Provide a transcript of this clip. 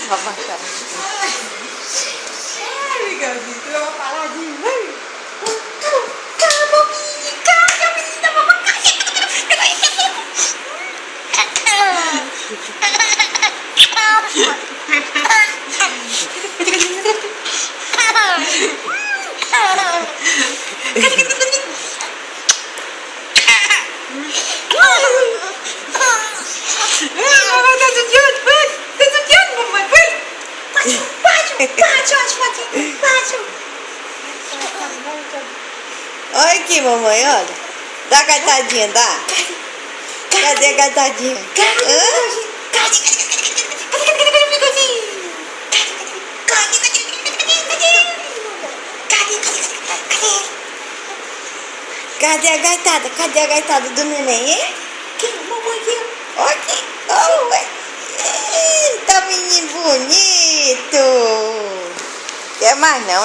Vou baixar. Ai, Miguelzinho, tu vai falar de mim? Calma, menina, Olha aqui, mamãe, olha. Dá a gaitadinha, dá? Cadê a gaitadinha? Cadê a gaitada? Cadê a gaitada do neném, hein? Olha aqui. Tá menino bonito. Quer mais não?